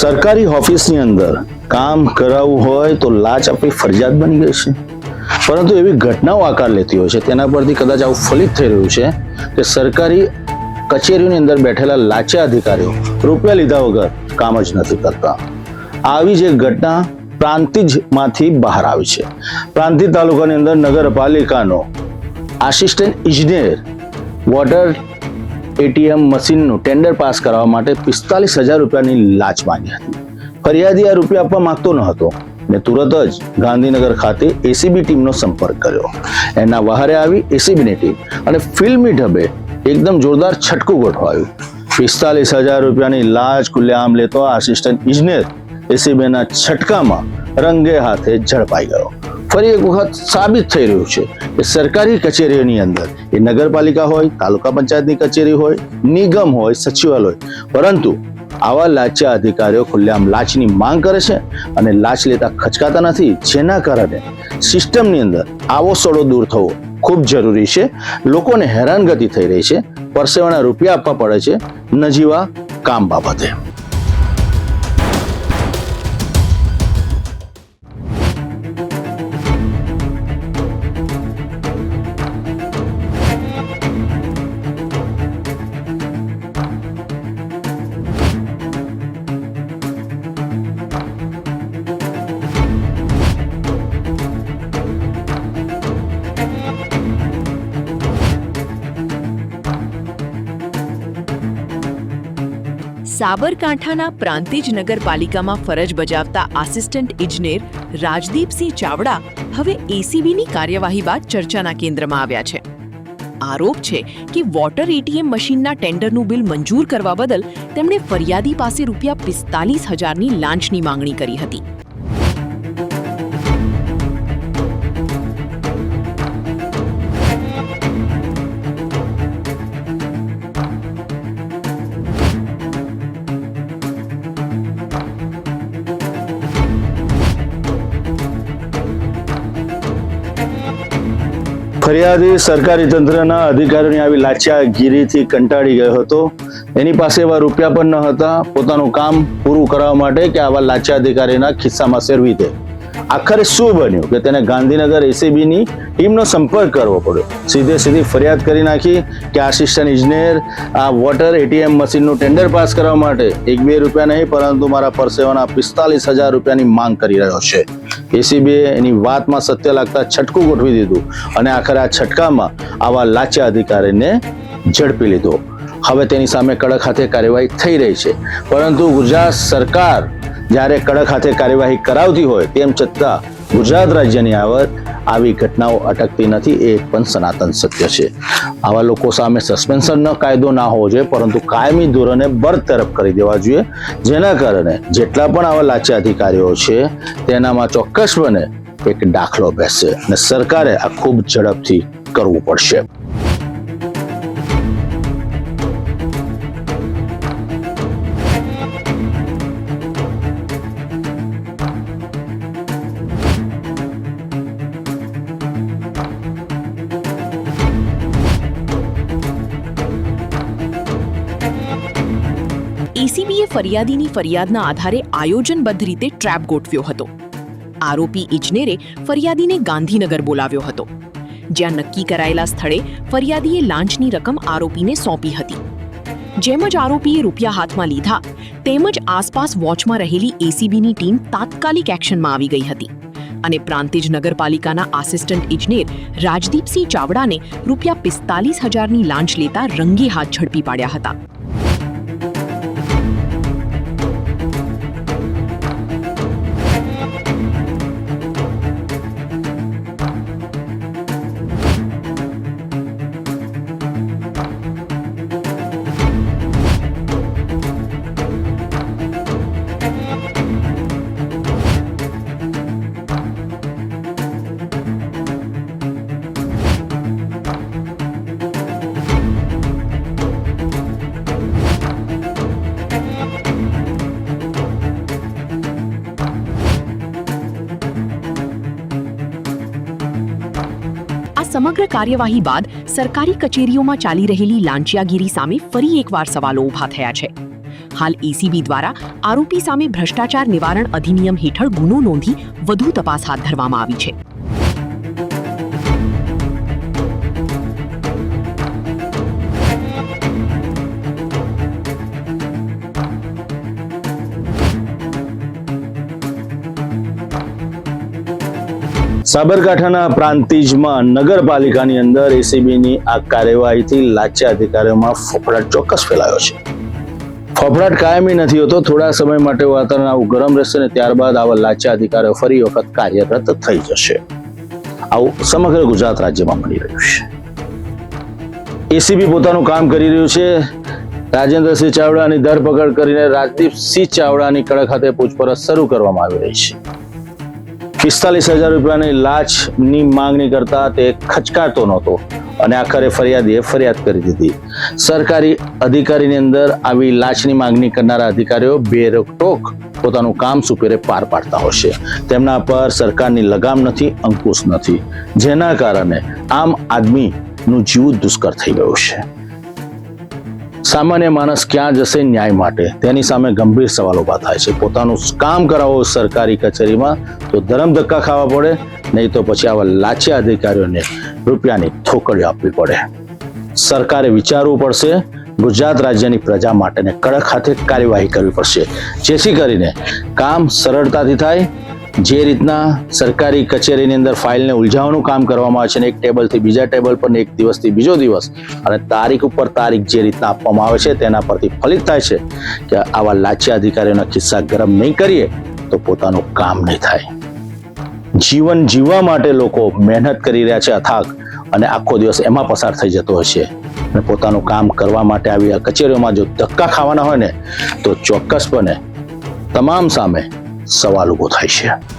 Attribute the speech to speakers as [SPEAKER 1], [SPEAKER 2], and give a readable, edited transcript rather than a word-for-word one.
[SPEAKER 1] સરકારી ઓફિસની અંદર કામ કરાવવું હોય તો લાંચ આપવી ફરજિયાત બની ગઈ છે, પરંતુ એવી ઘટનાઓ આકાર લેતી હોય છે તેના પરથી કદાચ આવું ફલિત થઈ રહ્યું છે કે સરકારી કચેરીઓની અંદર બેઠેલા લાંચા અધિકારીઓ રૂપિયા લીધા વગર કામ જ નથી કરતા. આવી જ એક ઘટના પ્રાંતિજમાંથી બહાર આવી છે. પ્રાંતિજ તાલુકાની અંદર નગરપાલિકાનો આસિસ્ટન્ટ ઇજનેર વોટર એટીએમ મશીનનું ટેન્ડર પાસ કરવા માટે 45,000 રૂપિયાની લાંચ માંગી હતી. ફરિયાદી આ રૂપિયા આપવા માંગતો ન હતો ને તુરત જ ગાંધીનગર ખાતે એસીબી ટીમનો સંપર્ક કર્યો. એના વહારે આવી એસીબીની ટીમ અને ફિલ્મી ઢબે એકદમ જોરદાર છટકું ગોઠવાયું. 45,000 રૂપિયાની લાંચ ખુલ્લેઆમ લેતો આસિસ્ટન્ટ ઇજનેર એસીબીના છટકામાં રંગે હાથે ઝડપાઈ ગયો. ફરી એક વખત સાબિત થઈ રહ્યું છે કે સરકારી કચેરીઓની અંદર એ નગરપાલિકા હોય, તાલુકા પંચાયતની કચેરી હોય, નિગમ હોય, સચિવાલય હોય, પરંતુ આવા લાંચા અધિકારીઓ ખુલ્લેઆમ લાંચની માંગ કરે છે અને લાંચ લેતા ખચકાતા નથી, જેના કારણે સિસ્ટમની અંદર આવો સડો દૂર થવો ખૂબ જરૂરી છે. લોકોને હેરાનગતિ થઈ રહી છે, પરસેવાના રૂપિયા આપવા પડે છે નજીવા કામ બાબતે.
[SPEAKER 2] સાબરકાંઠાના પ્રાંતિજ નગરપાલિકામાં ફરજ બજાવતા આસિસ્ટન્ટ ઇજનેર રાજદીપસિંહ ચાવડા હવે એસીબીની કાર્યવાહી બાદ ચર્ચાના કેન્દ્રમાં આવ્યા છે. આરોપ છે કે વોટર એટીએમ મશીનના ટેન્ડરનું બિલ મંજૂર કરવા બદલ તેમણે ફરિયાદી પાસે રૂપિયા 45,000ની લાંચની માંગણી કરી હતી.
[SPEAKER 1] ફરિયાદી સરકારી તંત્રના અધિકારીઓની આવી લાચાગીરીથી કંટાળી ગયો હતો. એની પાસે એવા રૂપિયા પણ ન હતા પોતાનું કામ પૂરું કરવા માટે કે આવા લાચા અધિકારીના ખિસ્સામાં સેરવી દે. આખરે શું બન્યું કે તેને ગાંધીનગર એસીબીની ટીમનો સંપર્ક કરવો પડ્યો. સીધી ફરિયાદ કરી નાખી કે આસિસ્ટન્ટ ઇજનેર આ વોટર એટીએમ મશીનનું ટેન્ડર પાસ કરવા માટે 1-2 રૂપિયા નહીં પરંતુ મારા પરસેવાના 45,000 રૂપિયાની માંગ કરી રહ્યો છે. એસીબીએ એની વાતમાં સત્ય લાગતા છટકું ગોઠવી દીધું અને આખરે આ છટકામાં આવા લાચા અધિકારીને ઝડપી લીધો. હવે તેની સામે કડક હાથે કાર્યવાહી થઈ રહી છે, પરંતુ ગુજરાત સરકાર જ્યારે કડક હાથે કાર્યવાહી કરાવતી હોય તેમ છતાં ગુજરાત રાજ્યની આવી ઘટનાઓ અટકતી નથી. એ પણ સનાતન સત્ય છે. આવા લોકો સામે સસ્પેન્શનનો કાયદો ના હોવો જોઈએ, પરંતુ કાયમી ધોરણે બરતરફ કરી દેવા જોઈએ, જેના કારણે જેટલા પણ આવા લાચા અધિકારીઓ છે તેનામાં ચોક્કસપણે એક દાખલો બેસશે અને સરકારે આ ખૂબ ઝડપથી કરવું પડશે.
[SPEAKER 2] એસીબીએ ફરિયાદીની ફરિયાદના આધારે આયોજનબદ્ધ રીતે ટ્રેપ ગોઠવ્યો હતો. આરોપી ઇજનેરે ફરિયાદીને ગાંધીનગર બોલાવ્યો હતો, જ્યાં નક્કી કરાયેલા સ્થળે ફરિયાદીએ લાંચની રકમ આરોપીને સોંપી હતી. જેમ જ આરોપીએ રૂપિયા હાથમાં લીધા તેમ જ આસપાસ વોચમાં રહેલી એસીબીની ટીમ તાત્કાલિક એક્શનમાં આવી ગઈ હતી અને પ્રાંતિજ નગરપાલિકાના આસિસ્ટન્ટ ઇજનેર રાજદીપસિંહ ચાવડાને રૂપિયા 45,000ની લાંચ લેતા રંગે હાથ ઝડપી પાડ્યા હતા. સમગ્ર કાર્યવાહી બાદ સરકારી કચેરીઓમાં ચાલી રહેલી લાંચિયાગીરી સામે ફરી એકવાર સવાલો ઊભા થયા છે. હાલ એસીબી દ્વારા આરોપી સામે ભ્રષ્ટાચાર નિવારણ અધિનિયમ હેઠળ ગુનો નોંધી વધુ તપાસ હાથ ધરવામાં આવી છે.
[SPEAKER 1] સાબરકાંઠાના પ્રાંતિજમાં નગરપાલિકાની અંદર એસીબીની આ કાર્યવાહીથી લાચાર અધિકારીઓમાં ફફડાટ ચોક્કસ ફેલાયો છે. ફફડાટ કાયમી નથી હોતો, થોડા સમય માટે વાતાવરણ આવું ગરમ રહેશે ને ત્યારબાદ આવા લાચાર અધિકારીઓ ફરી વખત કાર્યરત થઈ જશે. આવું સમગ્ર ગુજરાત રાજ્યમાં બની રહ્યું છે. એસીબી પોતાનું કામ કરી રહ્યું છે. રાજેન્દ્રસિંહ ચાવડાની ધરપકડ કરીને રાજદીપસિંહ ચાવડાની કડક હાથે પૂછપરછ શરૂ કરવામાં આવી રહી છે. 45,000 રૂપિયાની લાંચની માંગણી કરતા તે ખચકાતો નહોતો અને આખરે ફરિયાદીએ ફરિયાદ કરી દીધી. સરકારી અધિકારીની અંદર આવી લાંચની માંગણી કરનારા અધિકારીઓ બેરોકટોક પોતાનું કામ સુપેરે પાર પાડતા હોય છે. તેમના પર સરકારની લગામ નથી, અંકુશ નથી, જેના કારણે આમ આદમીનું જીવ દુષ્કર થઈ ગયું છે. સામાન્ય માણસ ક્યાં જશે ન્યાય માટે? તેની સામે ગંભીર સવાલ ઉભા થાય છે. પોતાનું કામ કરાવો સરકારી કચેરીમાં તો ધરમ ધક્કા ખાવા પડે, નહીં તો પછી આવા લાચાર અધિકારીઓને રૂપિયાની થોકડીઓ આપવી પડે. સરકારે વિચારવું પડશે. ગુજરાત રાજ્યની પ્રજા માટે કડક હાથે કાર્યવાહી કરવી પડશે, જેથી કરીને કામ સરળતાથી થાય. જે રીતના સરકારી કચેરીની અંદર ફાઇલને ઉલઝાવવાનું કામ કરવામાં આવે છે ને એક ટેબલથી બીજા ટેબલ પર એક દિવસથી બીજો દિવસ અને તારીખ ઉપર તારીખ જે રીતના આપવામાં આવે છે તેના પરથી ફલિત થાય છે કે આવા લાચાર અધિકારીઓના ખિસ્સા ગરમ નહીં કરીએ તો પોતાનું કામ નહીં થાય. જીવન જીવવા માટે લોકો મહેનત કરી રહ્યા છે અથાગ, અને આખો દિવસ એમાં પસાર થઈ જતો હોય છે. અને પોતાનું કામ કરવા માટે આવી કચેરીઓમાં જો ધક્કા ખાવાના હોય ને તો ચોક્કસપણે તમામ સામે સવાલ ઉભો થાય છે.